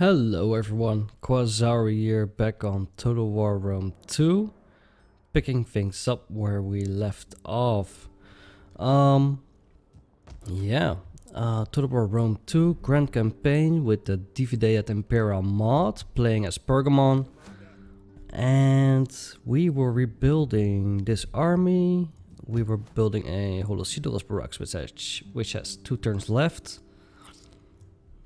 Hello everyone, Quasari here, back on Total War Rome 2, picking things up where we left off. Total War Rome 2 Grand Campaign with the DVD at Impera mod, playing as Pergamon. And we were rebuilding this army. We were building a Holocidos barracks, which has 2 turns left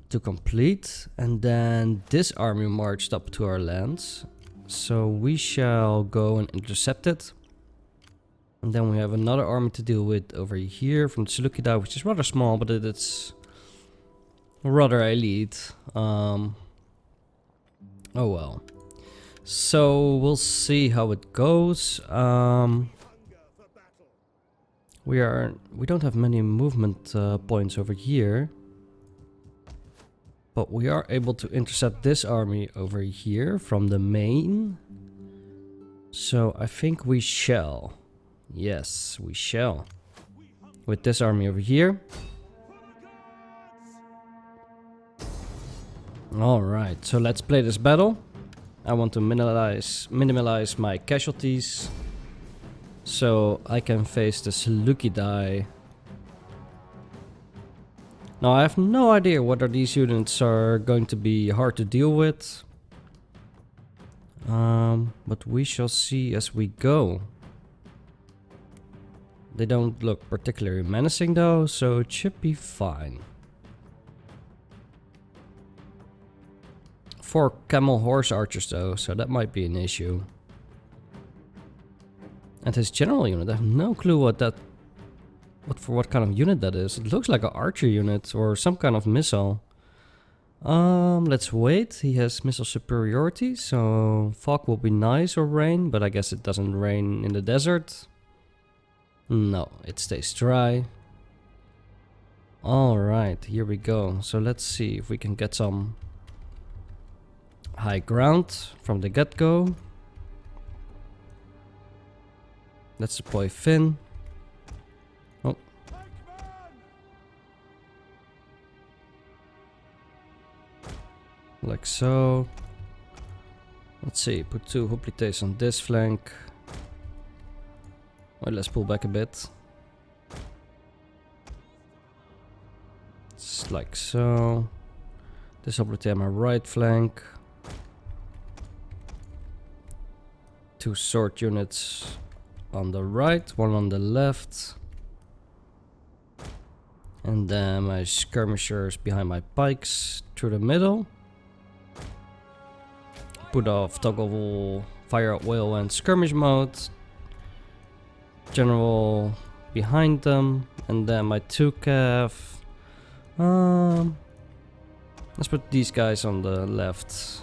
to complete, and then this army marched up to our lands, so we shall go and intercept it. And then we have another army to deal with over here from the Seleucidae, which is rather small, but it's rather elite. Oh well. So we'll see how it goes. We don't have many movement points over here. But we are able to intercept this army over here from the main. So I think we shall. Yes, we shall. With this army over here. Alright, so let's play this battle. I want to minimize my casualties, so I can face the Seleucidae. Now I have no idea whether these units are going to be hard to deal with. But we shall see as we go. They don't look particularly menacing though, so it should be fine. 4 camel horse archers though, so that might be an issue. And his general unit, I have no clue what kind of unit that is. It looks like an archer unit or some kind of missile. Let's wait. He has missile superiority, so fog will be nice, or rain, but I guess it doesn't rain in the desert. No, it stays dry. Alright, here we go. So let's see if we can get some high ground from the get-go. Let's deploy Finn. Like so. Let's see, put 2 hoplites on this flank. Well, let's pull back a bit. It's like so. This hoplite on my right flank. 2 sword units on the right, 1 on the left. And then my skirmishers behind my pikes through the middle. Put off toggle fire at will and skirmish mode. General behind them, and then my 2 cav. Let's put these guys on the left.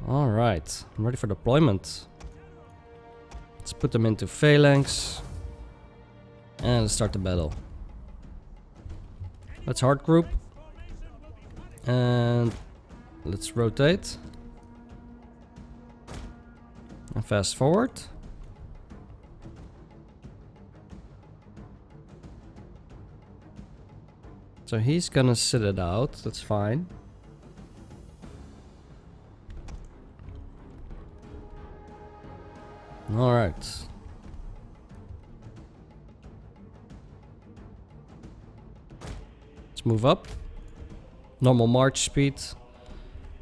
Alright, I'm ready for deployment. Let's put them into phalanx. And let's start the battle. Let's hard group. And let's rotate. And fast forward. So he's gonna sit it out, that's fine. Alright. Let's move up. Normal march speed.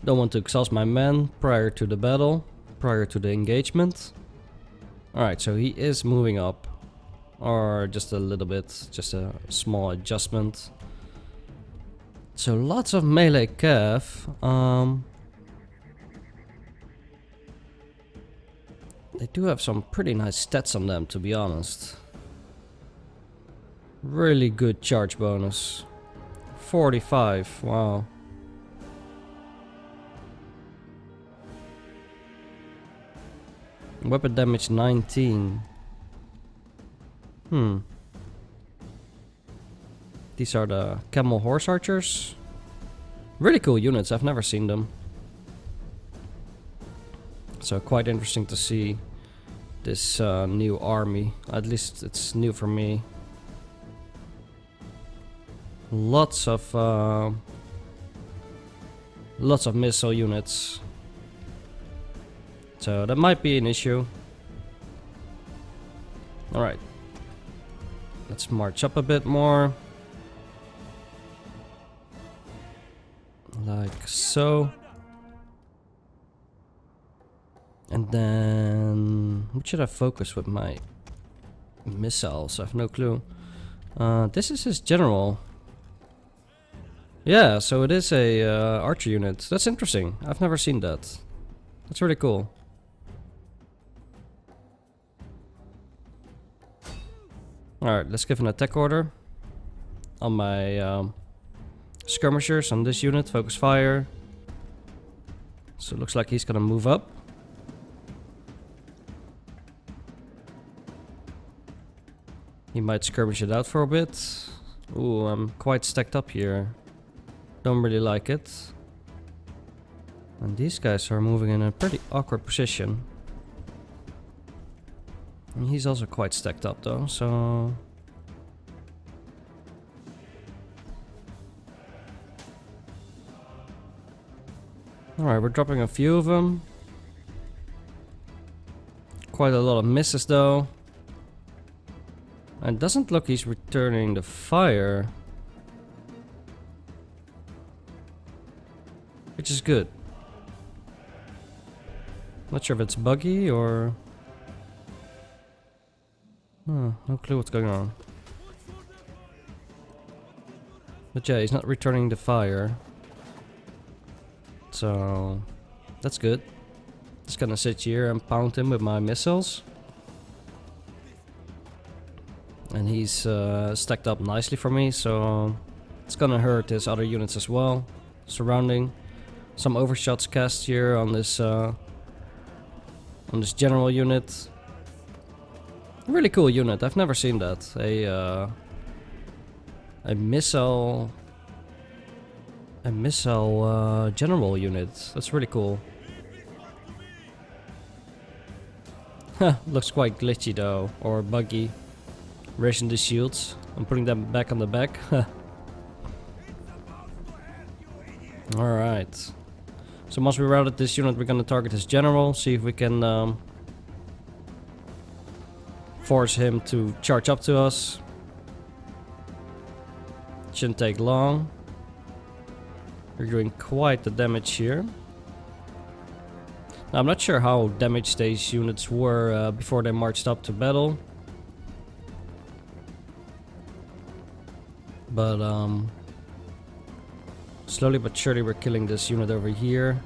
Don't want to exhaust my men prior to the battle, prior to the engagement. Alright, so he is moving up. Or just a little bit, just a small adjustment. So lots of melee cav. They do have some pretty nice stats on them, to be honest. Really good charge bonus. 45, wow. Weapon damage 19. These are the camel horse archers. Really cool units, I've never seen them. So quite interesting to see this new army. At least it's new for me. Lots of lots of missile units. So that might be an issue. Alright. Let's march up a bit more. Like so. And then... what should I focus with my missiles? I have no clue. This is his general. Yeah, so it is a archer unit. That's interesting. I've never seen that. That's really cool. Alright, let's give an attack order on my skirmishers on this unit. Focus fire. So it looks like he's gonna move up. He might skirmish it out for a bit. Ooh, I'm quite stacked up here. Don't really like it. And these guys are moving in a pretty awkward position. And he's also quite stacked up though, so... Alright, we're dropping a few of them. Quite a lot of misses though. And it doesn't look he's returning the fire. Which is good. Not sure if it's buggy or... no clue what's going on. But yeah, he's not returning the fire. So... that's good. Just gonna sit here and pound him with my missiles. And he's stacked up nicely for me, so it's gonna hurt his other units as well. Surrounding. Some overshots cast here on this general unit. Really cool unit. I've never seen that. A missile general unit. That's really cool. Looks quite glitchy though, or buggy. Raising the shields. I'm putting them back on the back. Alright. So once we routed this unit, we're gonna target his general. See if we can force him to charge up to us. Shouldn't take long. We're doing quite the damage here. Now, I'm not sure how damaged these units were before they marched up to battle. But slowly but surely we're killing this unit over here.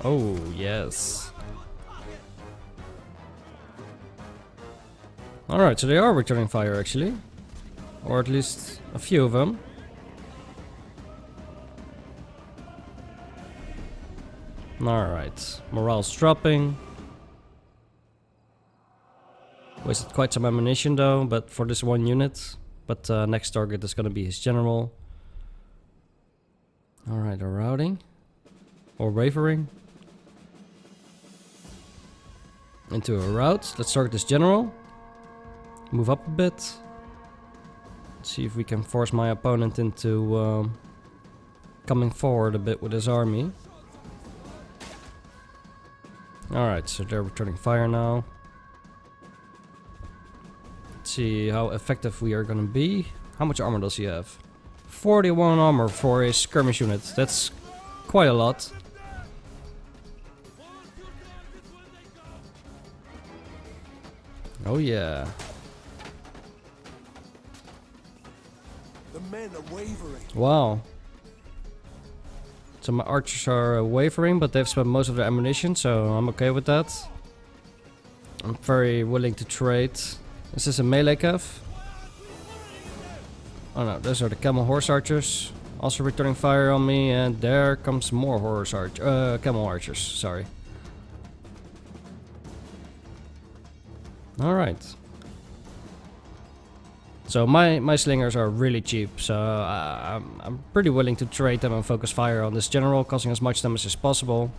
Oh, yes. Alright, so they are returning fire actually. Or at least a few of them. Alright, morale's dropping. Wasted quite some ammunition though, but for this one unit. But next target is gonna be his general. Alright, they're routing. Or wavering. Into a rout. Let's target this general. Move up a bit. See if we can force my opponent into coming forward a bit with his army. Alright, so they're returning fire now. Let's see how effective we are gonna be. How much armor does he have? 41 armor for a skirmish unit. That's quite a lot. Oh yeah. The men are wavering. Wow. So my archers are wavering, but they've spent most of their ammunition, so I'm okay with that. I'm very willing to trade. Is this a melee cav? Oh no, those are the camel horse archers. Also returning fire on me, and there comes more camel archers, sorry. Alright. So my slingers are really cheap, so I'm pretty willing to trade them and focus fire on this general, causing as much damage as possible.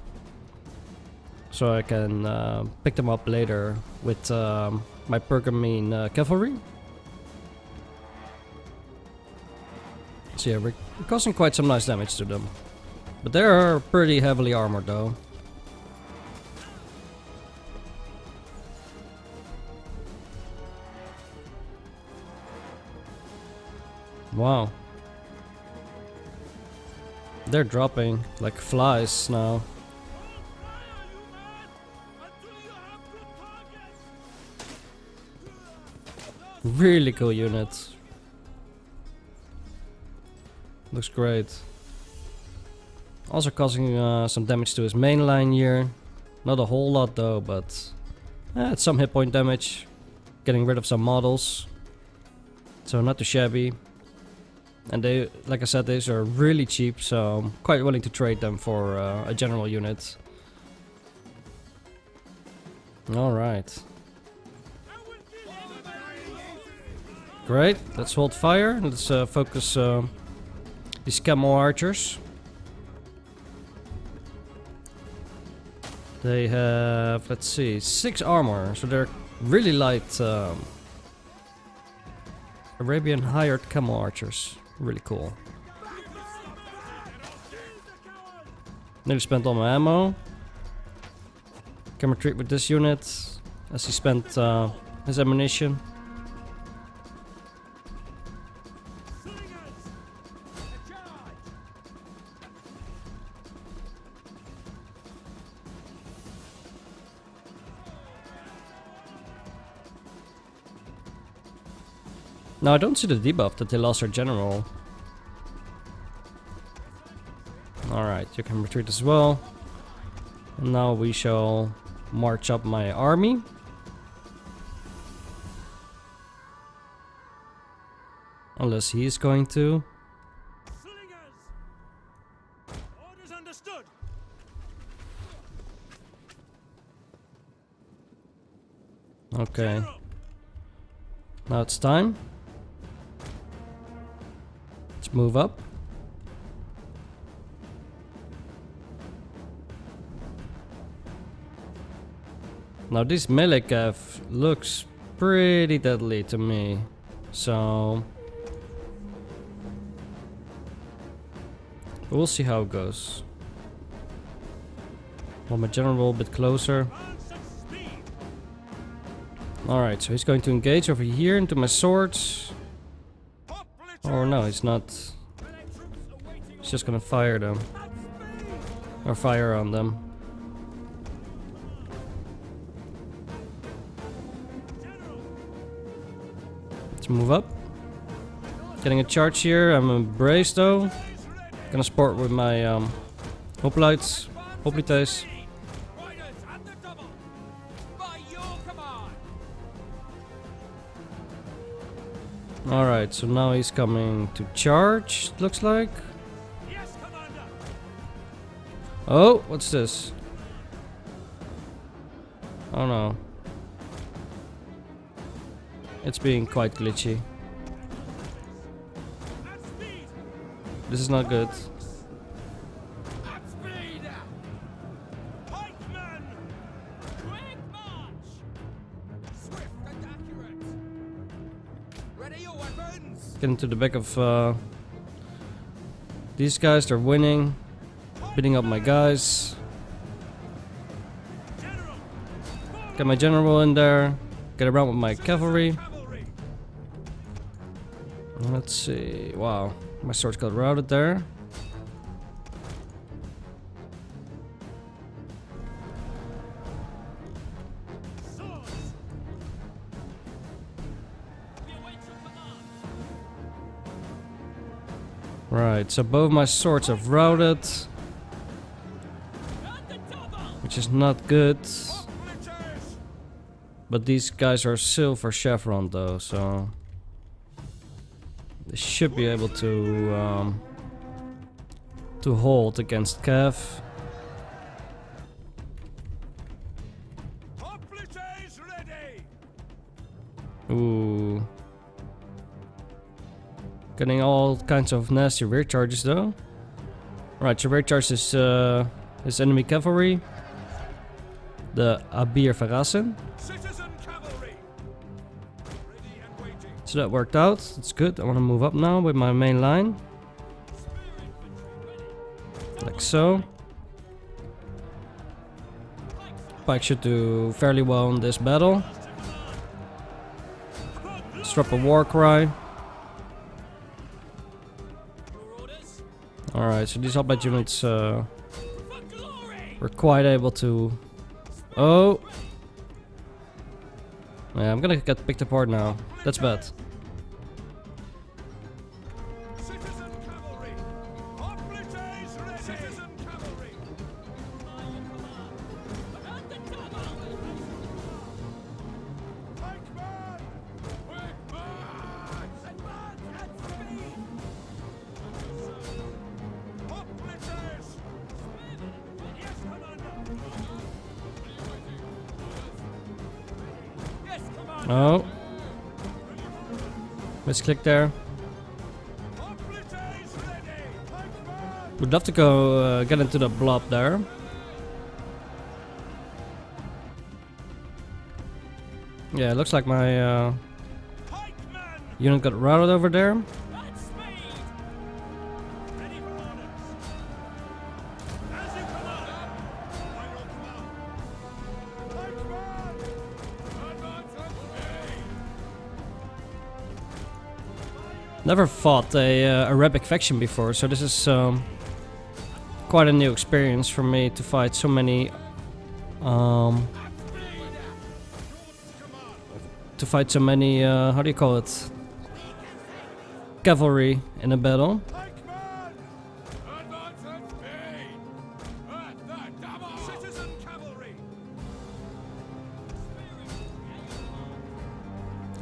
So I can pick them up later with my Pergamon cavalry. So yeah, we're causing quite some nice damage to them. But they are pretty heavily armored though. Wow. They're dropping like flies now. Really cool unit. Looks great. Also causing some damage to his main line here. Not a whole lot though, but it's some hit point damage. Getting rid of some models. So not too shabby. And they, like I said, these are really cheap, so I'm quite willing to trade them for a general unit. Alright. Great, let's hold fire. Let's focus these camo archers. They have, let's see, 6 armor, so they're really light Arabian hired camo archers. Really cool. Nearly spent all my ammo. Can retreat with this unit as he spent his ammunition. Now I don't see the debuff that they lost their general. Alright, you can retreat as well. And now we shall march up my army. Unless he is going to. Orders understood. Okay. Now it's time. Let's move up. Now this melee cav looks pretty deadly to me, so we'll see how it goes. Want my general a bit closer. Alright, so he's going to engage over here into my swords. Oh no, he's not. He's just gonna fire them. Or fire on them. Let's move up. Getting a charge here. I'm embraced though. Gonna sport with my hoplites. Hoplites. Alright, so now he's coming to charge, it looks like. Yes, Commander. Oh, what's this? Oh no. It's being quite glitchy. At speed. This is not good. At speed. Pikemen. Quick march. Swift and accurate. Ready your weapons. Get into the back of these guys, they're winning. Beating up my guys. General. Get my general in there. Get around with my cavalry. Cavalry. Let's see. Wow, my swords got routed there. Swords. Right, so both my swords have routed, which is not good. But these guys are silver chevron though, so they should be able to hold against Cav. Hoplites ready. Ooh. Getting all kinds of nasty rear charges though. Right, so rear charge is enemy cavalry. The Abir Verrassen. Citizen cavalry. Ready and waiting. So that worked out. That's good. I want to move up now with my main line. Like so. Pike should do fairly well in this battle. Let's drop a war cry. Alright, so these hoplite units were quite able to... Oh! Yeah, I'm gonna get picked apart now. That's bad. Citizen cavalry! Hoplites ready! Citizen cavalry! Pikeman! Quick march! Advance at speed! Hoplites! Yes, Commander! Yes, Commander! Oh. Misclick there. Hoplites ready! Pikeman! Would love to go get into the blob there. Yeah, it looks like my Pikeman! unit got routed over there. At speed! Ready for orders! As you command! By your command! Pikeman! Advance at speed! Never fought a Arabic faction before, so this is quite a new experience for me to fight so many how do you call it, cavalry in a battle. Pikeman! Advance at speed! At the double! Citizen cavalry!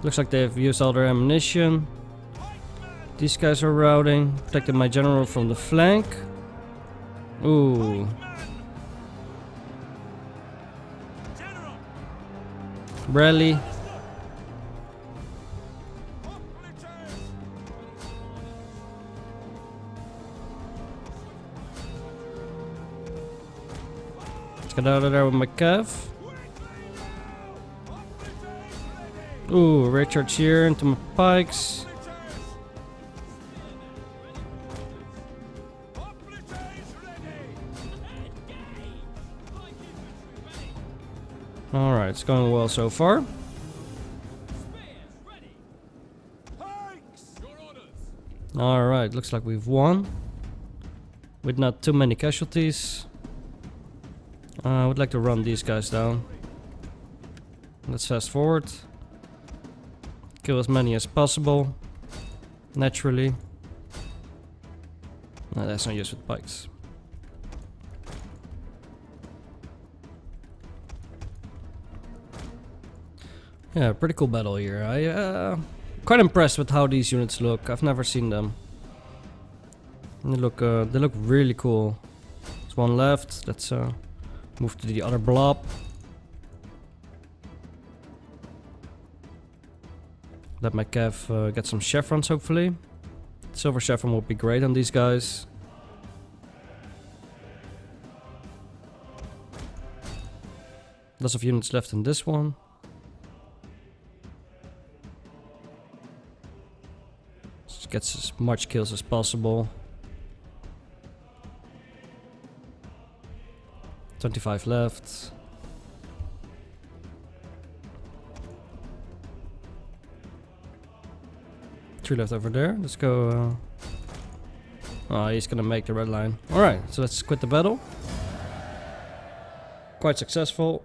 Looks like they've used all their ammunition. These guys are routing, protecting my general from the flank. Ooh, General! rally. Hoplites! Let's get out of there with my cav. Hoplites ready! Ooh, recharge here into my pikes. Hoplites ready! Alright, it's going well so far. Pikes! Your orders! Alright, looks like we've won. With not too many casualties. I would like to run these guys down. Let's fast forward. Kill as many as possible. Naturally. No, that's no use with pikes. Yeah, pretty cool battle here. I quite impressed with how these units look. I've never seen them. They look really cool. There's one left. Let's move to the other blob. Let my cav get some chevrons, hopefully. Silver chevron would be great on these guys. Lots of units left in this one. Just gets as much kills as possible. 25 left. Three left over there. Let's go. Oh, he's gonna make the red line. Alright, so let's quit the battle. Quite successful.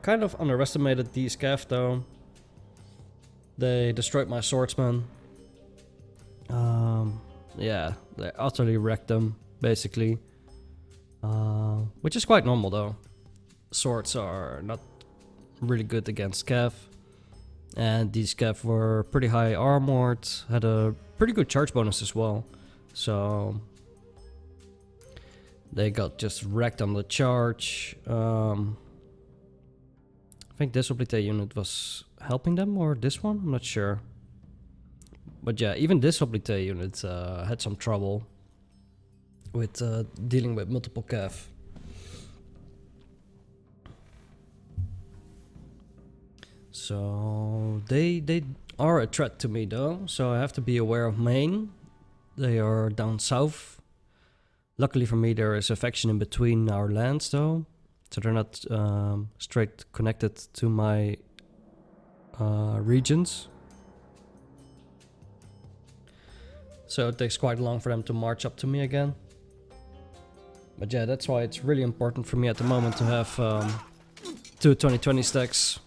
Kind of underestimated these cav though. They destroyed my swordsman. Yeah, they utterly wrecked them, basically. Which is quite normal though. Swords are not really good against cav. And these cav were pretty high armored, had a pretty good charge bonus as well. So they got just wrecked on the charge. I think this Oblite unit was helping them, or this one? I'm not sure. But yeah, even this Oblite unit had some trouble with dealing with multiple cav. So they are a threat to me though, so I have to be aware of Maine. They are down south, Luckily for me, there is a faction in between our lands though, so they're not straight connected to my regions. So it takes quite long for them to march up to me again. But yeah, that's why it's really important for me at the moment to have 2 2020 stacks.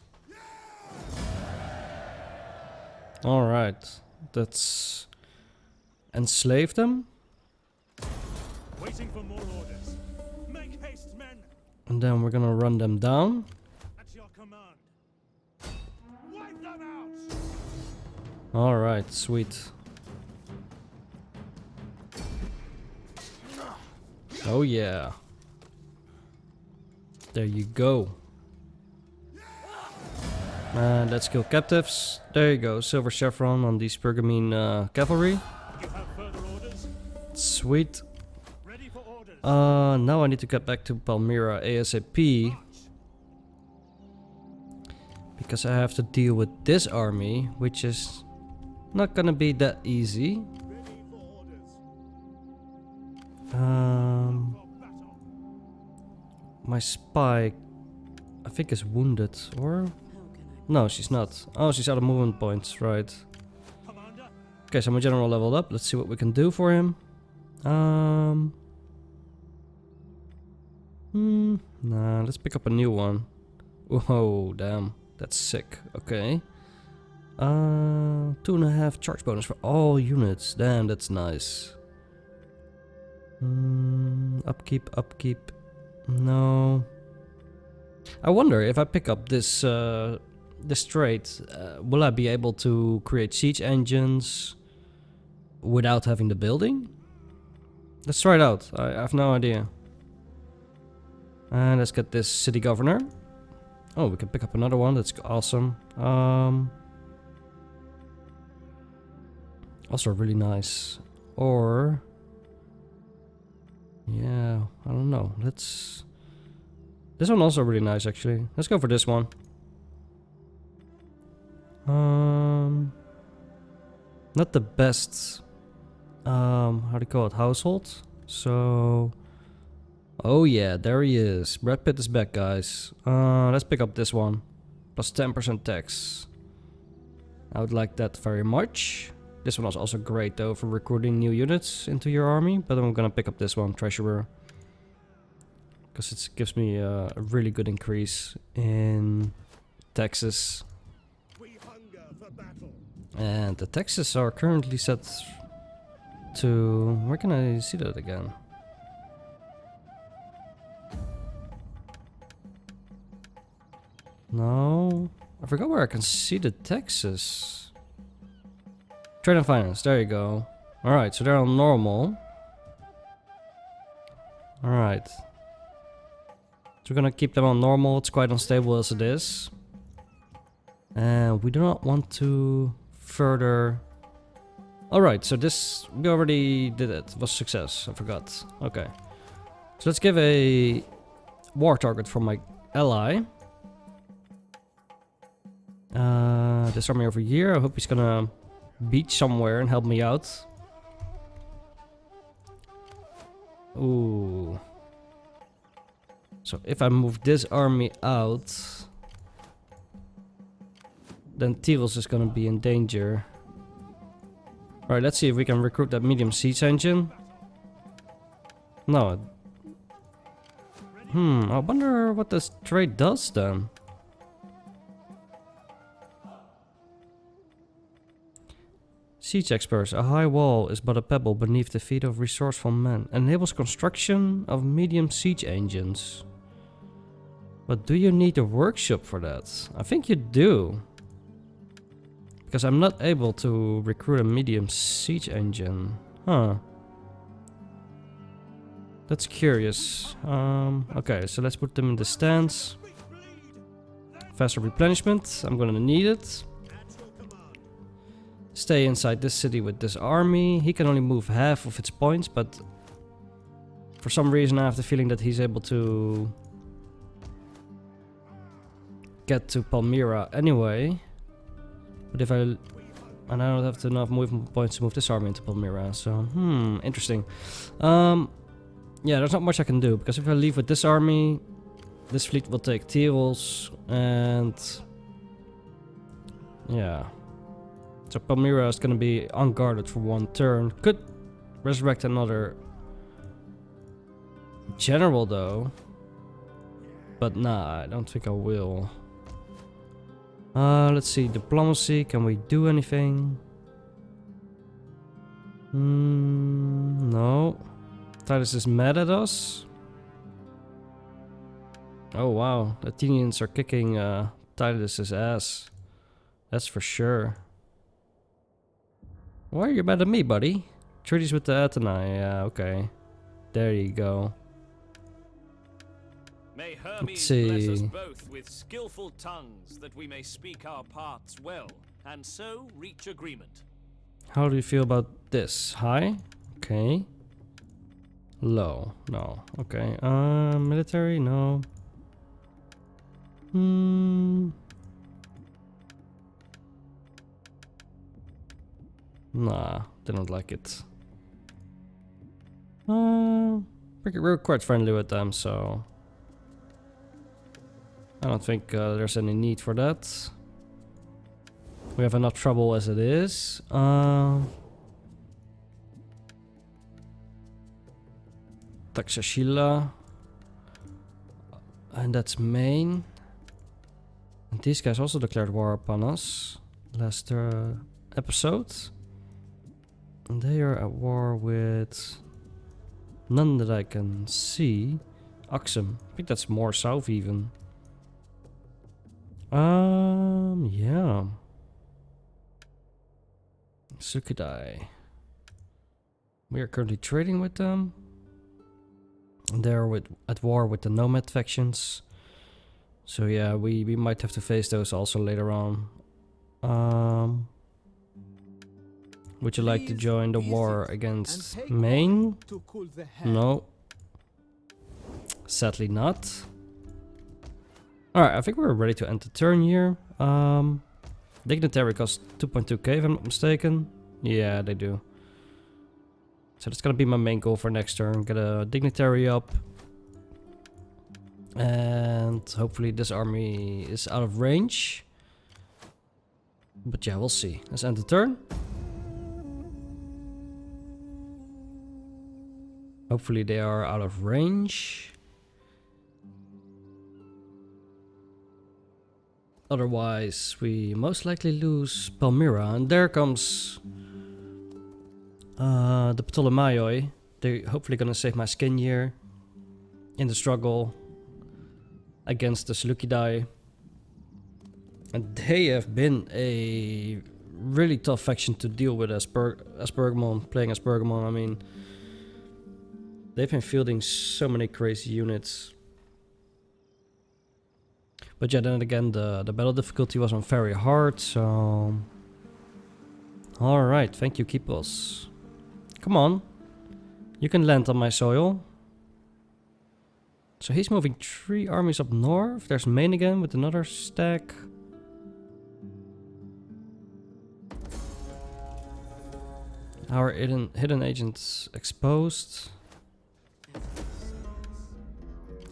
Alright, let's enslave them. Waiting for more orders. Make haste, men. And then we're gonna run them down. At your command. Wipe them out. Alright, sweet. Oh yeah. There you go. And let's kill captives. There you go, silver chevron on these Pergamon cavalry. You have further orders? Sweet. Ready for orders. Now I need to get back to Palmyra ASAP. Because I have to deal with this army, which is not gonna be that easy. Ready for orders. Um, For battle. my spy, I think, is wounded, or? No, she's not. Oh, she's out of movement points, right. Commander. Okay, so my general leveled up. Let's see what we can do for him. Nah, let's pick up a new one. Whoa, damn. That's sick. Okay. 2.5 charge bonus for all units. Damn, that's nice. Upkeep. No. I wonder if I pick up this this trait, will I be able to create siege engines without having the building? Let's try it out. I have no idea. And let's get this city governor. Oh, we can pick up another one. That's awesome. Also really nice. Or yeah, I don't know. Let's. This one also really nice actually. Let's go for this one. Not the best. How do you call it? Household. So. Oh yeah, there he is. Brad Pitt is back, guys. Let's pick up this one. Plus 10% tax. I would like that very much. This one was also great though for recruiting new units into your army. But I'm gonna pick up this one, Treasurer. Because it gives me a really good increase in taxes. We hunger for battle. And the taxes are currently set to... Where can I see that again? No, I forgot where I can see the taxes. Trade and finance, there you go. Alright, so they're on normal. Alright. So we're gonna keep them on normal, it's quite unstable as it is. And we do not want to further... Alright, so this, we already did it, it was a success, I forgot. Okay. So let's give a war target for my ally. This army over here, I hope he's gonna beach somewhere and help me out. Ooh. So if I move this army out, then Tyros is gonna be in danger. Alright, let's see if we can recruit that medium siege engine. No. I wonder what this trade does then. Siege experts. A high wall is but a pebble beneath the feet of resourceful men. Enables construction of medium siege engines. But do you need a workshop for that? I think you do. Because I'm not able to recruit a medium siege engine. Huh. That's curious. Okay, so let's put them in the stands. Faster replenishment. I'm gonna need it. Stay inside this city with this army. He can only move half of its points, but for some reason I have the feeling that he's able to get to Palmyra anyway. But if and I don't have enough movement points to move this army into Palmyra, so interesting. yeah, there's not much I can do, because if I leave with this army, this fleet will take Tyrol's, and yeah. So Palmyra is gonna be unguarded for one turn. Could resurrect another general though. But nah, I don't think I will. Let's see, diplomacy, can we do anything? No. Titus is mad at us. Oh wow, the Athenians are kicking Titus's ass. That's for sure. Why are you mad at me, buddy? Treaties with the Atenai, yeah, okay. There you go. May Hermes see. bless us both with skillful tongues, that we may speak our parts well, and so reach agreement. How do you feel about this? High? Okay. Low? No. Okay. Military? No. Nah, didn't like it. We're quite friendly with them, so I don't think there's any need for that. We have enough trouble as it is. Taxashila. And that's Maine. And these guys also declared war upon us last episode. And they are at war with none that I can see. Axum. I think that's more south even. Yeah. Sukidai. We are currently trading with them. They're at war with the Nomad factions. So yeah, we might have to face those also later on. Would you like to join the war against Maine? No. Sadly not. Alright, I think we're ready to end the turn here. Dignitary costs 2.2k if I'm not mistaken. Yeah, they do. So that's gonna be my main goal for next turn. Get a dignitary up. And hopefully this army is out of range. But yeah, we'll see. Let's end the turn. Hopefully they are out of range. Otherwise, we most likely lose Palmyra. And there comes the Ptolemaioi. They're hopefully gonna save my skin here in the struggle against the Seleucidae. And they have been a really tough faction to deal with as Pergamon, playing as Pergamon. I mean, they've been fielding so many crazy units. But yeah, then again, the battle difficulty wasn't very hard, so... Alright, thank you, Kipos. Come on. You can land on my soil. So he's moving 3 armies up north. There's Maine again with another stack. Our hidden agents exposed.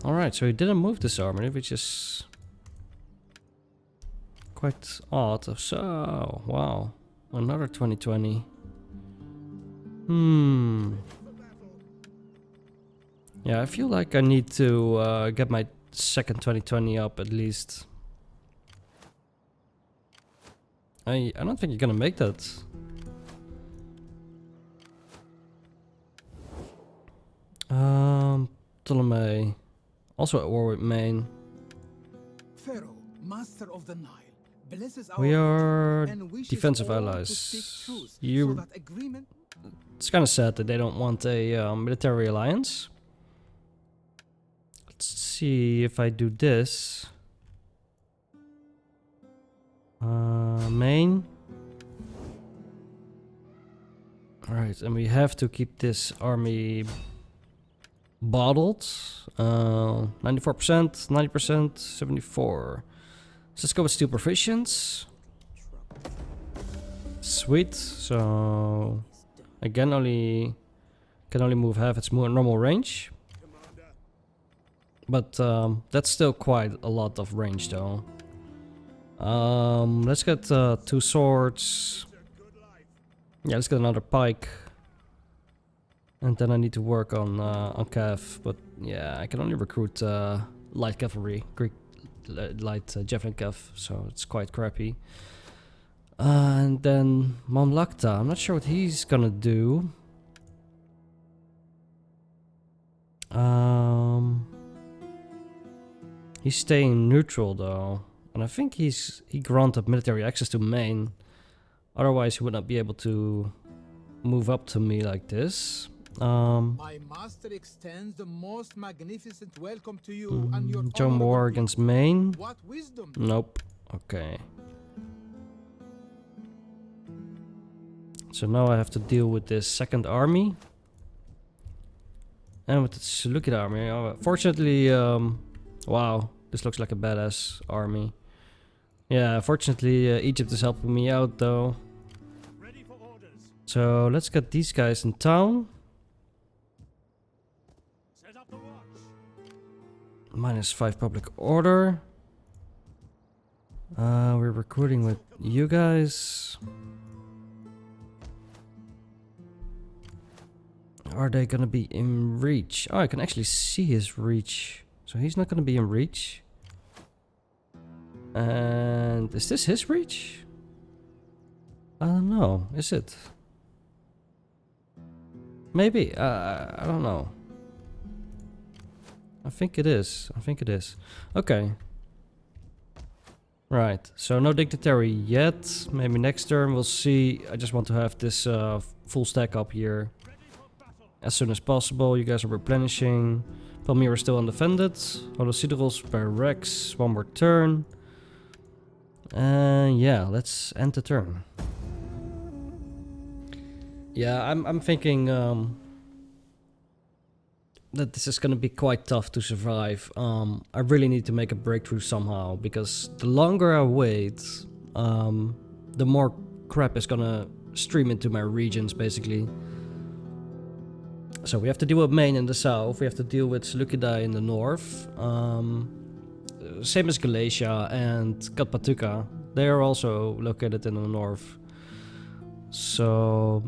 Alright, so he didn't move this army, which is quite odd. So, wow. Another 2020. Yeah, I feel like I need to get my second 2020 up at least. I don't think you're gonna make that. Ptolemy, also at war with Maine. Pharaoh, master of the Nile, blesses our We are and wishes defensive all to allies. speak truth, so You. that agreement. It's kind of sad that they don't want a military alliance. Let's see if I do this. Maine. Alright, and we have to keep this army bottled. 94%, 90%, 74. So let's go with steel provisions. Sweet. So again, can only move half its normal range. But that's still quite a lot of range though. Let's get 2 swords. Yeah, let's get another pike. And then I need to work on cav. But yeah, I can only recruit light cavalry, light javelin cav, so it's quite crappy. And then Mamlakta, I'm not sure what he's gonna do. He's staying neutral though, and I think he granted military access to Maine. Otherwise, he would not be able to move up to me like this. My master extends the most magnificent welcome to you and your Join honorable war people. against Maine. What wisdom! Nope. Okay. So now I have to deal with this second army. And with the Seleucid army. Fortunately, wow, this looks like a badass army. Yeah, fortunately Egypt is helping me out though. Ready for orders. So let's get these guys in town. Set up the watch. -5 public order. We're recruiting with you guys. Are they gonna be in reach? Oh, I can actually see his reach. So he's not gonna be in reach. And is this his reach? I don't know. Is it? Maybe. I don't know. I think it is. I think it is. Okay. Right. So no dignitary yet. Maybe next turn we'll see. I just want to have this full stack up here as soon as possible. You guys are replenishing. Palmyra is still undefended. Holosideros by Rex. One more turn. And yeah, let's end the turn. Yeah, I'm thinking that this is gonna be quite tough to survive. I really need to make a breakthrough somehow, because the longer I wait, the more crap is gonna stream into my regions, basically. So we have to deal with Maine in the south, we have to deal with Seleucidae in the north. Same as Galatia and Kappaduca. They are also located in the north. So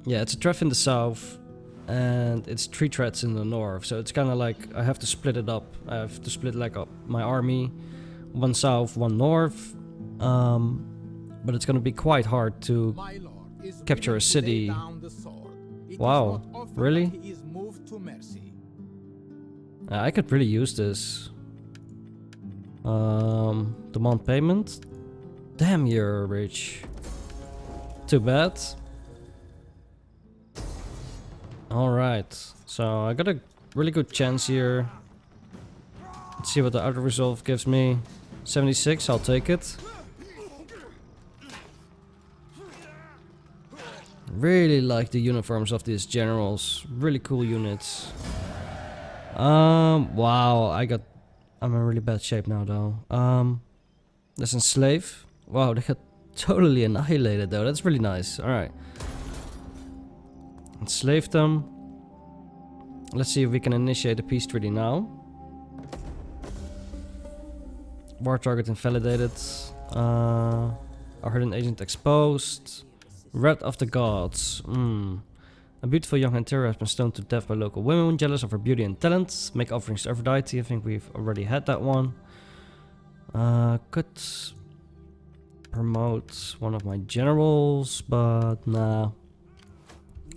yeah, it's a threat in the south and it's 3 threats in the north. So it's kind of like I have to split it up. I have to split like up my army, 1 south, 1 north. But it's gonna be quite hard to My lord is capture a willing to city. lay down the sword. It is Wow, not often really? that he is moved to mercy. I could really use this. Demand payment. Damn, you're rich. Too bad. Alright, so I got a really good chance here. Let's see what the outer resolve gives me. 76, I'll take it. Really like the uniforms of these generals. Really cool units. Wow, I'm in really bad shape now though. Let's enslave. Wow, they got totally annihilated though. That's really nice. Alright. Enslave them. Let's see if we can initiate a peace treaty now. War target invalidated. Our hidden agent exposed. Wrath of the gods. A beautiful young Impera has been stoned to death by local women jealous of her beauty and talent. Make offerings to Aphrodite. I think we've already had that one. Could promote one of my generals, but nah.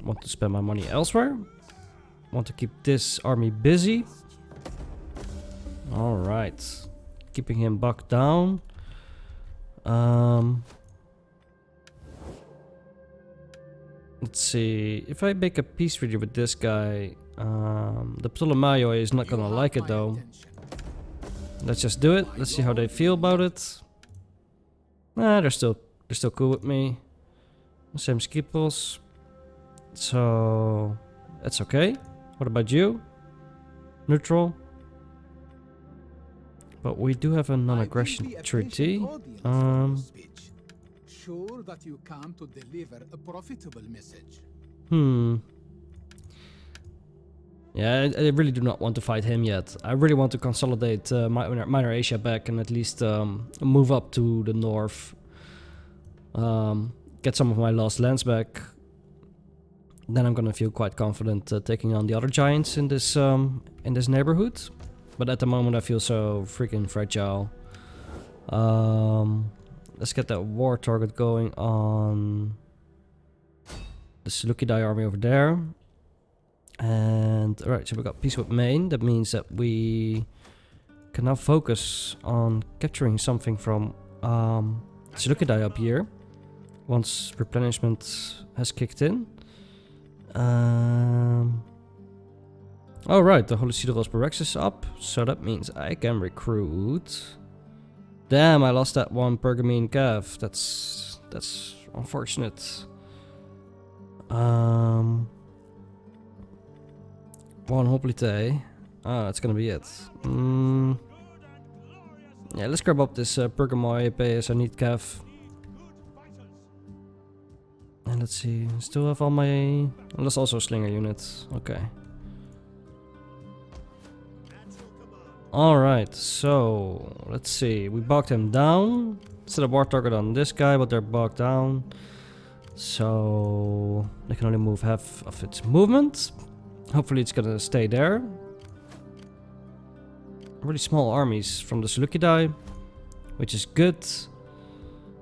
Want to spend my money elsewhere. Want to keep this army busy. Alright. Keeping him bogged down. Let's see. If I make a peace treaty with this guy, the Ptolemaioi is not gonna like it though. Let's just do it. Let's see how they feel about it. Nah, they're still cool with me. Same Skipos. So that's okay. What about you? Neutral. But we do have a non-aggression treaty. Sure that you come to deliver a profitable message. Yeah, I really do not want to fight him yet. I really want to consolidate Minor Asia back and at least move up to the north. Get some of my lost lands back. Then I'm gonna feel quite confident taking on the other giants in this neighborhood. But at the moment I feel so freaking fragile. Let's get that war target going on the Seleucidae army over there. And alright, so we got peace with Maine. That means that we can now focus on capturing something from Seleucidae up here once replenishment has kicked in. Alright, the Holycidal Sporex is up, so that means I can recruit. Damn, I lost that one Pergamon Cav. That's unfortunate. One Hoplite. That's gonna be it. Yeah, let's grab up this Pergamon APS. I need Cav. And let's see, still have all my... Oh, that's also a Slinger unit. Okay. Alright, so let's see. We bogged him down. Set a war target on this guy, but they're bogged down. So they can only move half of its movement. Hopefully it's gonna stay there. Really small armies from the Seleucidae, which is good.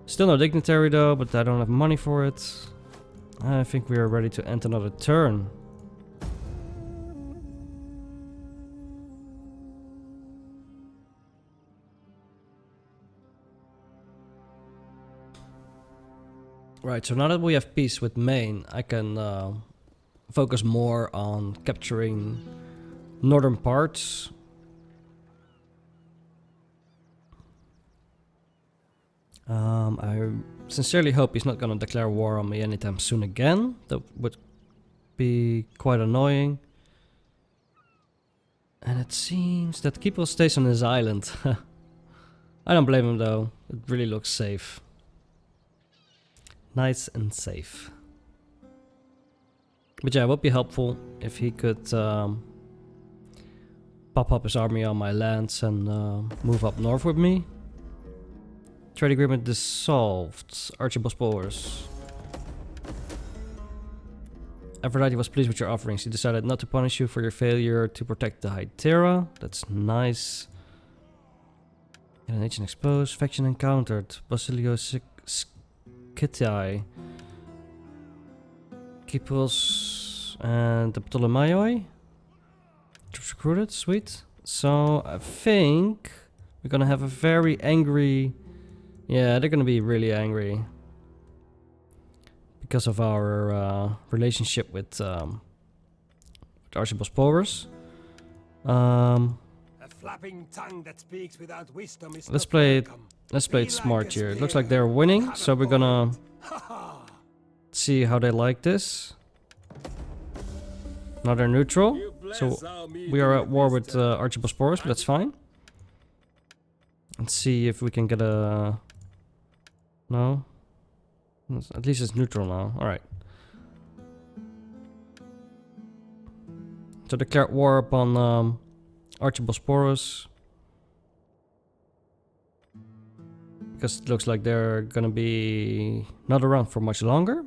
Still no dignitary though, but I don't have money for it. I think we are ready to end another turn. Right, so now that we have peace with Maine, I can focus more on capturing northern parts. I sincerely hope he's not gonna declare war on me anytime soon again. That would be quite annoying. And it seems that Keeple stays on his island. I don't blame him though, it really looks safe. Nice and safe. But yeah, it would be helpful if he could pop up his army on my lands and move up north with me. Trade agreement dissolved. Archibosporus. Aphrodite was pleased with your offerings. He decided not to punish you for your failure to protect the Hytera. That's nice. Nation exposed. Faction encountered. Basilio Kittai. Kipros and the Ptolemaioi. Troops recruited. Sweet. So I think we're gonna have a very angry... Yeah, they're gonna be really angry. Because of our relationship with Archibosporus. Let's play it smart here. It looks like they're winning, so we're gonna see how they like this. Now they're neutral, so we are at war with Archibosporus, but that's fine. Let's see if we can get a... No? At least it's neutral now. Alright. So declare war upon Archibosporus. Because it looks like they're gonna be not around for much longer.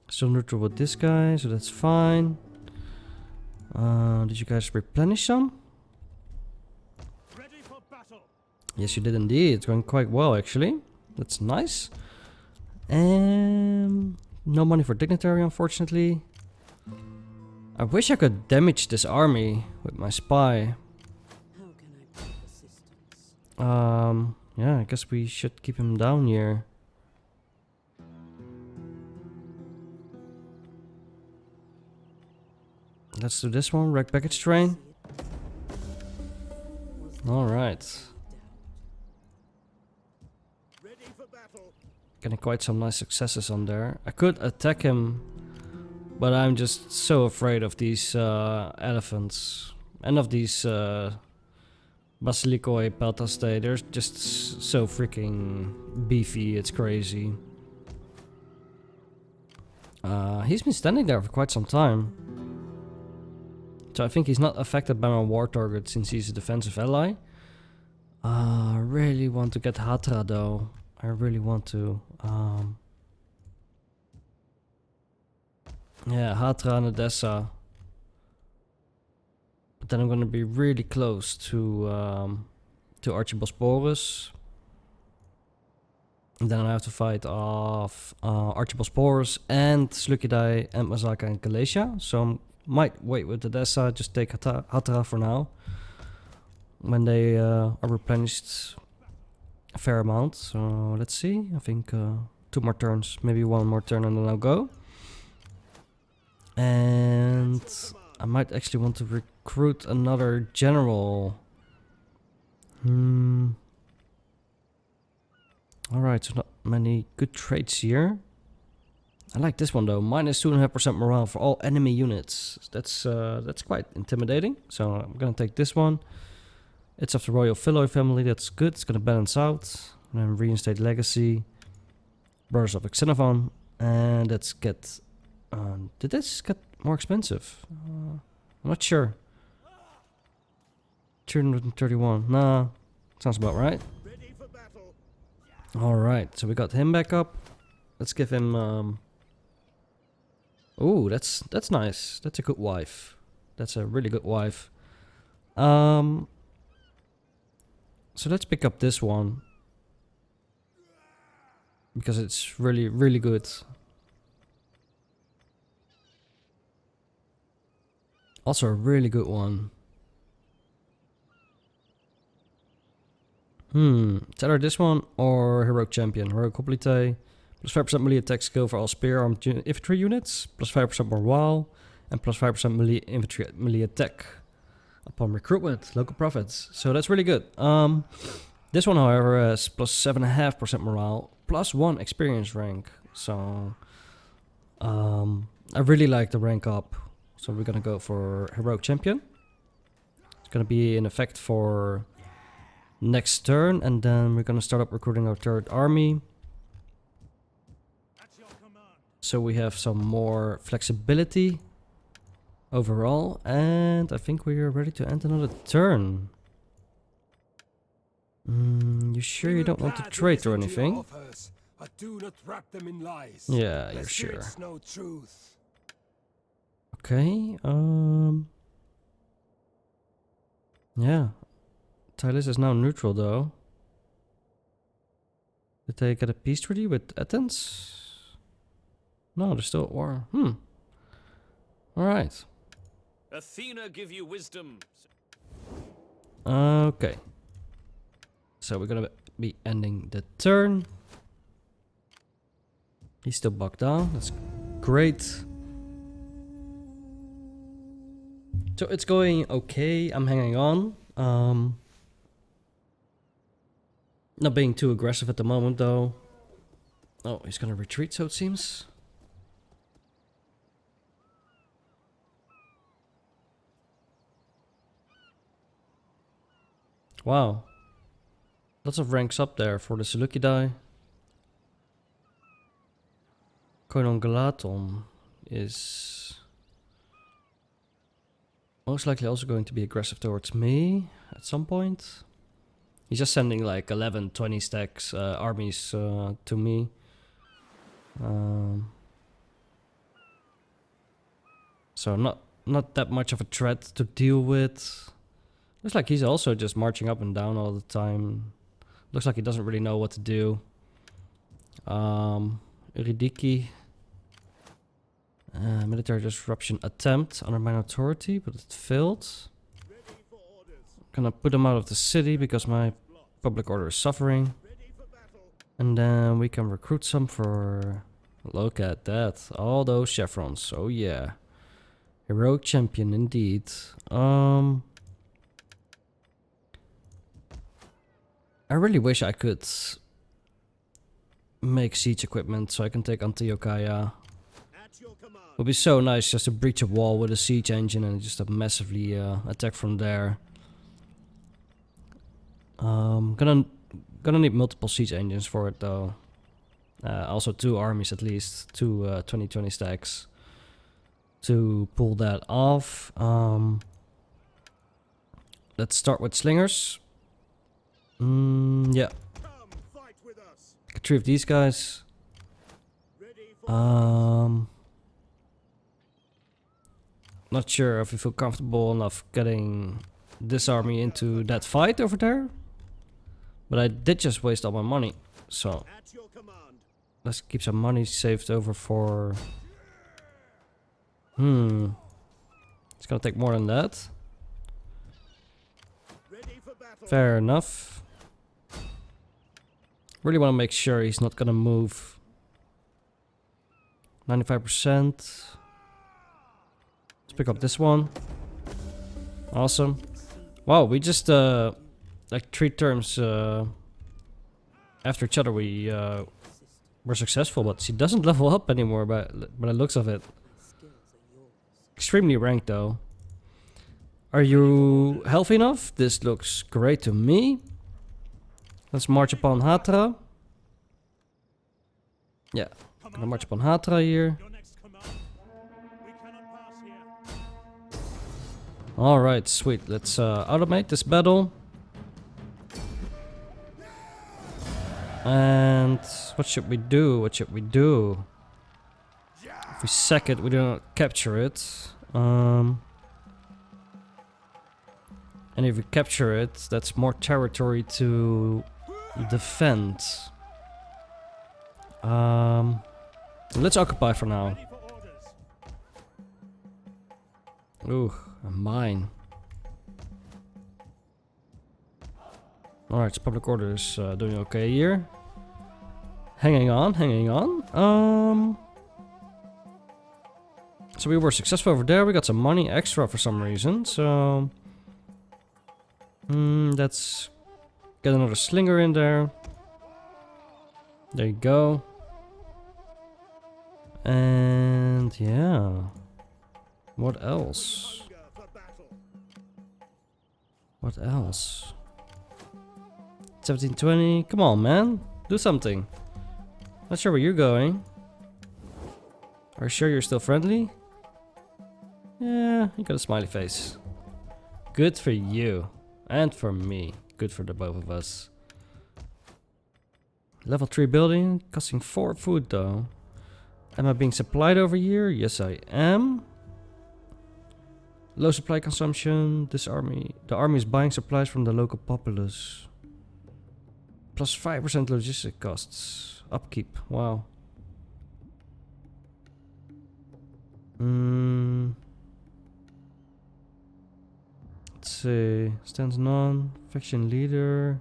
Still neutral with this guy, so that's fine. Did you guys replenish some? Ready for battle. Yes, you did indeed. It's going quite well, actually. That's nice. And no money for dignitary, unfortunately. I wish I could damage this army with my spy. How can I be of assistance? Yeah, I guess we should keep him down here. Let's do this one, wreck package train. Alright. Getting quite some nice successes on there. I could attack him, but I'm just so afraid of these elephants. And of these Basilikoi Peltaste. They're just so freaking beefy, it's crazy. He's been standing there for quite some time. So I think he's not affected by my war target since he's a defensive ally. I really want to get Hatra though. I really want to. Yeah, Hatra and Edessa. But then I'm gonna be really close to Archibosporus. And then I have to fight off Archibosporus and Slucidai and Masaka and Galatia. So I might wait with Edessa, just take Hatra for now. When they are replenished a fair amount. So let's see. I think 2 more turns, maybe 1 more turn and then I'll go. And I might actually want to recruit another general. Alright, so not many good traits here. I like this one though, minus 2.5% morale for all enemy units. That's quite intimidating. So I'm gonna take this one. It's of the Royal Philoy family, that's good. It's gonna balance out. And then reinstate Legacy. Brothers of Xenophon. And let's get... did this get more expensive? I'm not sure. 231. Nah, sounds about right. Alright, so we got him back up. Let's give him... Ooh, that's nice. That's a good wife. That's a really good wife. So let's pick up this one. Because it's really, really good. Also a really good one. It's either this one or Heroic Champion. Heroic Hoplite. Plus 5% melee attack skill for all spear armed infantry units. Plus 5% morale. And plus 5% melee infantry melee attack. Upon recruitment. Local profits. So that's really good. This one, however, has plus 7.5% morale. Plus 1 experience rank. So I really like the rank up. So we're gonna go for Heroic Champion. It's gonna be in effect for next turn, and then we're gonna start up recruiting our 3rd army. So we have some more flexibility overall, and I think we are ready to end another turn. You sure you don't want to trade or anything? Yeah, you're sure. Okay, yeah. Tylis is now neutral though. Did they get a peace treaty with Athens? No, they're still at war. Alright. Athena give you wisdom. Okay. So we're gonna be ending the turn. He's still bogged down. That's great. So it's going okay. I'm hanging on. Not being too aggressive at the moment though. Oh, he's gonna retreat, so it seems. Wow. Lots of ranks up there for the Seleucidae. Koinon Galaton is most likely also going to be aggressive towards me at some point. He's just sending like 11, 20 stacks armies to me. So not that much of a threat to deal with. Looks like he's also just marching up and down all the time. Looks like he doesn't really know what to do. Eurydice. Military disruption attempt under my authority, but it failed. Gonna put him out of the city because my public order is suffering. And then we can recruit some for... Look at that. All those chevrons. Oh yeah. Heroic Champion indeed. I really wish I could make siege equipment so I can take Antiochia. It would be so nice just to breach a wall with a siege engine and just a massively attack from there. Gonna need multiple siege engines for it though. Also 2 armies at least, 2 2020 stacks. to pull that off. Let's start with slingers. Yeah. Get 3 of these guys. Not sure if we feel comfortable enough getting this army into that fight over there. But I did just waste all my money. So let's keep some money saved over for... It's gonna take more than that. Fair enough. Really want to make sure he's not gonna move. 95%. Let's pick up this one. Awesome. Wow, we just like 3 turns after each other we were successful, but she doesn't level up anymore by the looks of it. Extremely ranked though. Are you healthy enough? This looks great to me. Let's march upon Hatra. Yeah, gonna march upon Hatra here. Alright, sweet. Let's automate this battle. And what should we do? What should we do? If we sack it, we do not capture it. And if we capture it, that's more territory to defend. Let's occupy for now. Ooh, a mine. Alright, so public order is doing okay here. Hanging on, hanging on. So we were successful over there. We got some money extra for some reason. So let's get another slinger in there. There you go. And yeah. What else? What else? 1720. Come on, man. Do something. Not sure where you're going. Are you sure you're still friendly? Yeah, you got a smiley face. Good for you. And for me. Good for the both of us. Level 3 building. Costing 4 food though. Am I being supplied over here? Yes, I am. Low supply consumption. The army is buying supplies from the local populace. Plus 5% logistic costs. Upkeep. Wow. Let's see. Stands none. Faction leader.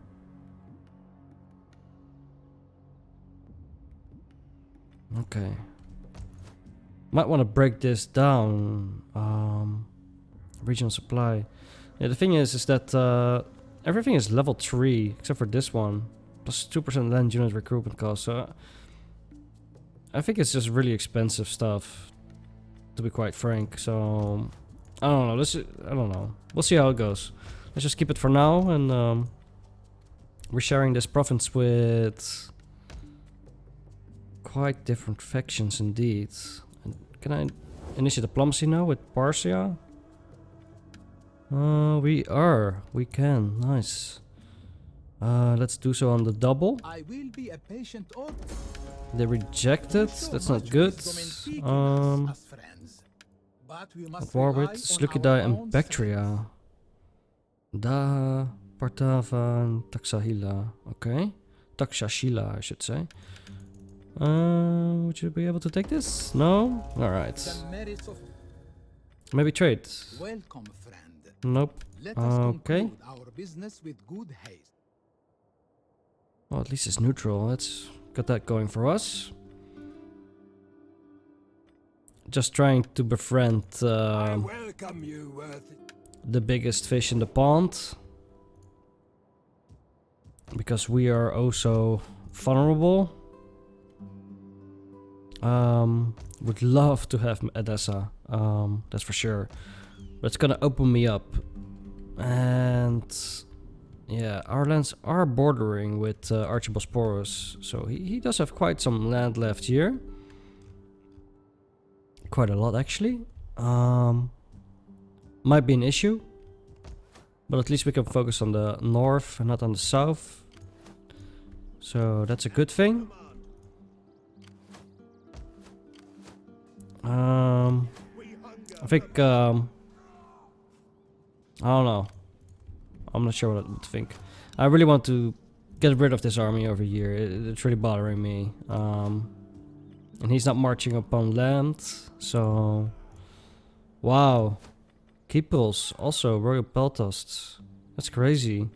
Okay. Might want to break this down. Regional supply. Yeah, the thing is that everything is level 3 except for this one. Plus 2% land unit recruitment cost. So I think it's just really expensive stuff, to be quite frank. So I don't know. I don't know. We'll see how it goes. Let's just keep it for now, and we're sharing this province with quite different factions indeed. Can I initiate diplomacy now with Parsia? We can. Nice. Let's do so on the double. I will be a patient order. They rejected. That's not good. At war with Slukidai and Bactria. Da, Partava and Taxahila. Okay. Taxashila, I should say. Would you be able to take this? No? Alright. Maybe trade. Welcome, friend. Nope. Let us Okay. conclude our business with good haste. Well, at least it's neutral. Let's get that going for us. Just trying to befriend I welcome you, worthy. the biggest fish in the pond. Because we are also vulnerable. Would love to have Edessa. That's for sure. But it's gonna open me up. And yeah, our lands are bordering with Archibosporus. So he does have quite some land left here. Quite a lot actually. Might be an issue. But at least we can focus on the north and not on the south. So that's a good thing. I think, I don't know. I'm not sure what to think. I really want to get rid of this army over here. It's really bothering me. And he's not marching upon land, so... Wow. Keeples, also royal peltasts. That's crazy.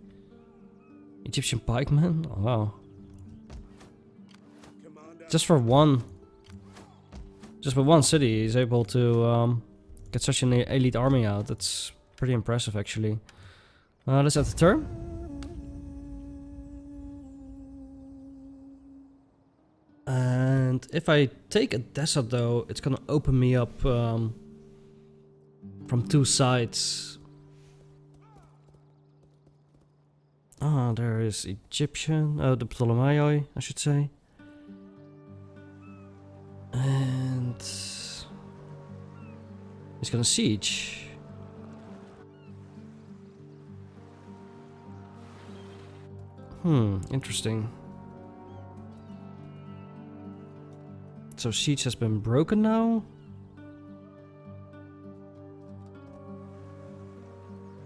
Egyptian pikemen? Oh, wow. Just for one city, he's able to get such an elite army out. That's pretty impressive, actually. Let's have the turn. And if I take Odessa, though, it's gonna open me up from two sides. Ah, there is Egyptian, the Ptolemaioi, I should say. And he's gonna siege. Interesting. So siege has been broken now.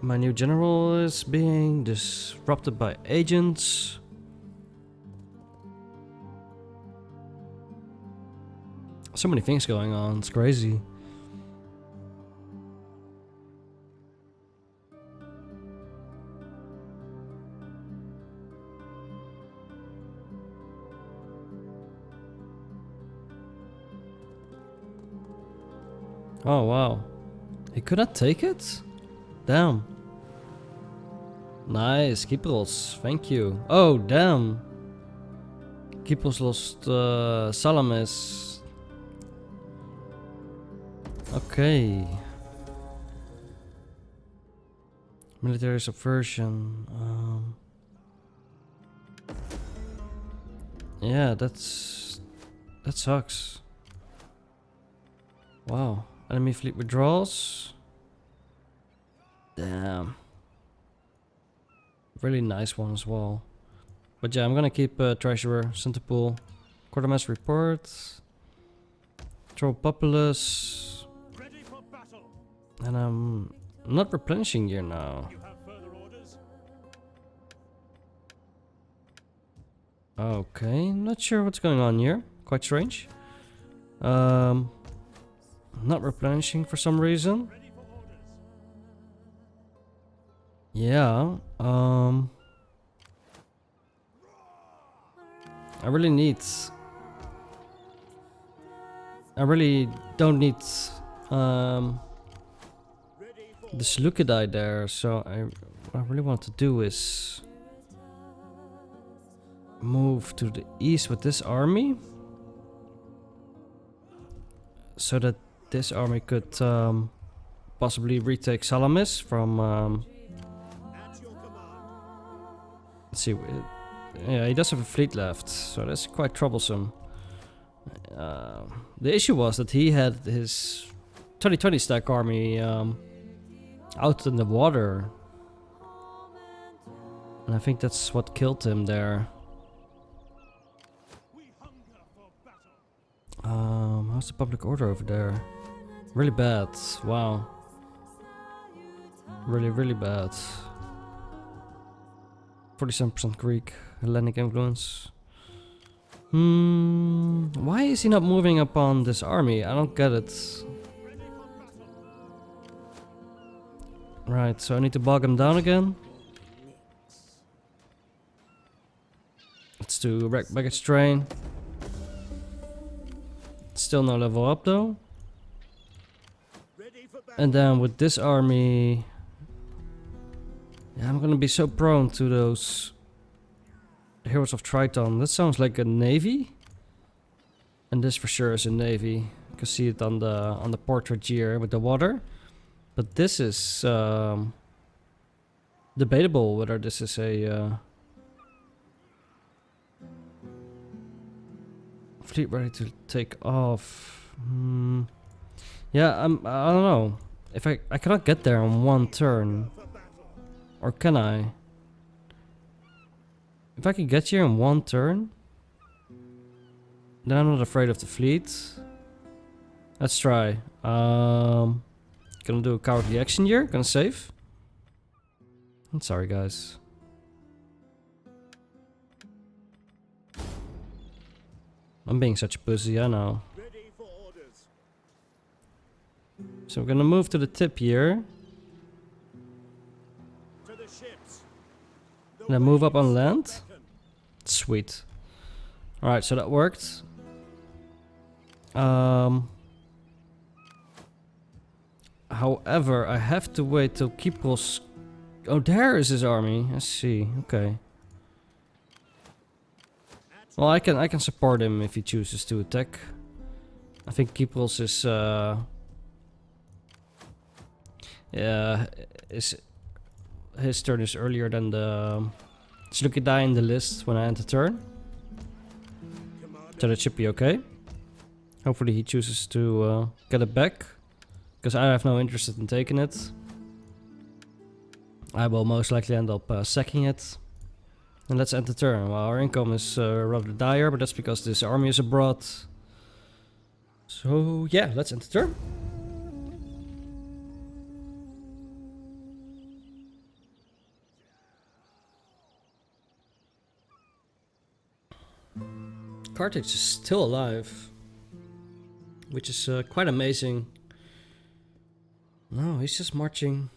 My new general is being disrupted by agents. So many things going on, it's crazy. Oh wow. He could not take it? Damn. Nice, Kypros, thank you. Oh damn. Kypros lost Salamis. Okay. Military subversion. Yeah, that sucks. Wow. Enemy fleet withdrawals. Damn. Really nice one as well. But yeah, I'm gonna keep Treasurer, Centerpool, Quartermaster Report, Troll Populous, and I'm not replenishing here now. Okay, not sure what's going on here. Quite strange. Not replenishing for some reason. Yeah, I really don't need this Lukidai there, so what I really want to do is move to the east with this army, so that this army could possibly retake Salamis from let's see, yeah, he does have a fleet left, so that's quite troublesome. The issue was that he had his 2020 stack army out in the water, and I think that's what killed him there. How's the public order over there? Really bad. Wow. Really, really bad. 47% Greek, Hellenic influence. Why is he not moving upon this army? I don't get it. Right, so I need to bog him down again. Let's do baggage train. Still no level up though. And then with this army, yeah, I'm gonna be so prone to those Heroes of Triton. That sounds like a navy, and this for sure is a navy. You can see it on the portrait here with the water. But this is debatable whether this is a fleet ready to take off. Yeah, I don't know. If I cannot get there in one turn. Or can I? If I can get here in one turn, then I'm not afraid of the fleet. Let's try. Gonna do a cowardly action here. Gonna save. I'm sorry, guys. I'm being such a pussy, I know. Ready for orders. So we're gonna move to the tip here. To the ships. The Then move up on waves land. beckon. Sweet. Alright, so that worked. However, I have to wait till Kypros... Oh, there is his army. I see. Okay. Well, I can support him if he chooses to attack. I think Kypros is... yeah, his turn is earlier than the... Slukidai in the list when I end the turn. So that should be okay. Hopefully he chooses to get it back. Because I have no interest in taking it. I will most likely end up sacking it. And let's end the turn. Well, our income is rather dire, but that's because this army is abroad. So yeah, let's end the turn. Carthage is still alive, which is quite amazing. No, he's just marching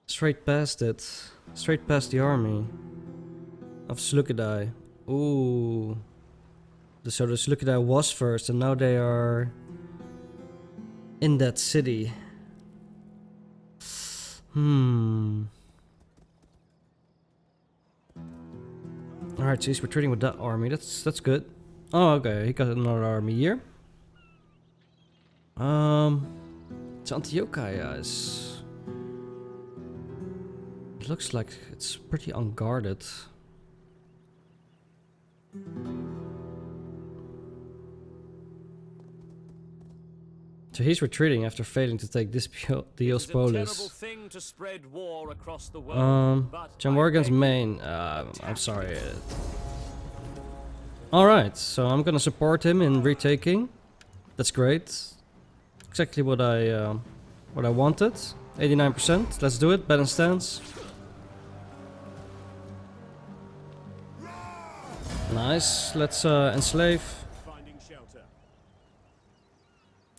straight past it, straight past the army of Slukidai. Ooh, so the Slukidai was first, and now they are in that city. Alright, so he's retreating with that army. That's good. Oh, okay. He got another army here. It's Antiochia, guys. It looks like it's pretty unguarded. So he's retreating after failing to take this Diospolis. Thing to spread war across the world, but John I Morgan's beg main. I'm sorry. Alright, so I'm gonna support him in retaking. That's great. Exactly what I wanted. 89%. Let's do it. Balance stance. Nice. Let's enslave. Finding shelter.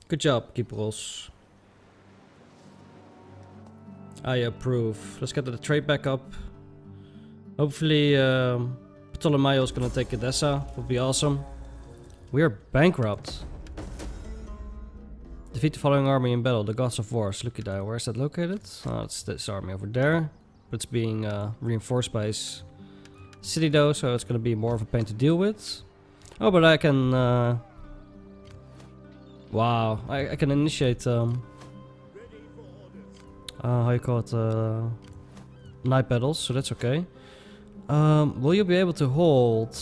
Good job, Kypros. I approve. Let's get the trade back up. Hopefully, Ptolemaio is gonna take Edessa. Would be awesome. We are bankrupt. Defeat the following army in battle. The Gods of War. Slukidai. Where is that located? Oh, it's this army over there. But it's being reinforced by his city though, so it's gonna be more of a pain to deal with. Oh, but I can... wow, I can initiate... how you call it? Night battles, so that's okay. Will you be able to hold?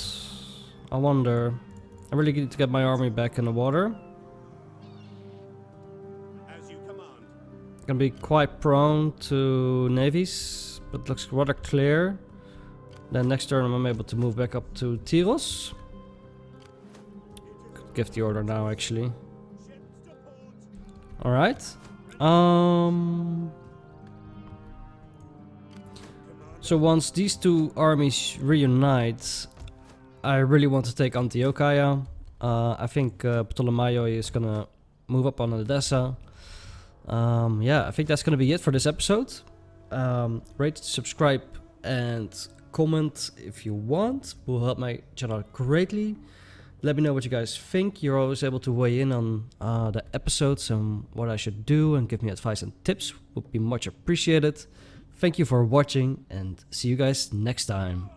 I wonder. I really need to get my army back in the water. As you command. Gonna be quite prone to navies, but looks rather clear. Then next turn I'm able to move back up to Tyros. Could give the order now actually. Alright. So once these two armies reunite, I really want to take Antiochia. I think Ptolemaio is gonna move up on Edessa. Yeah, I think that's gonna be it for this episode. Rate, subscribe, and comment if you want. Will help my channel greatly. Let me know what you guys think. You're always able to weigh in on the episodes and what I should do and give me advice and tips. Would be much appreciated. Thank you for watching and see you guys next time.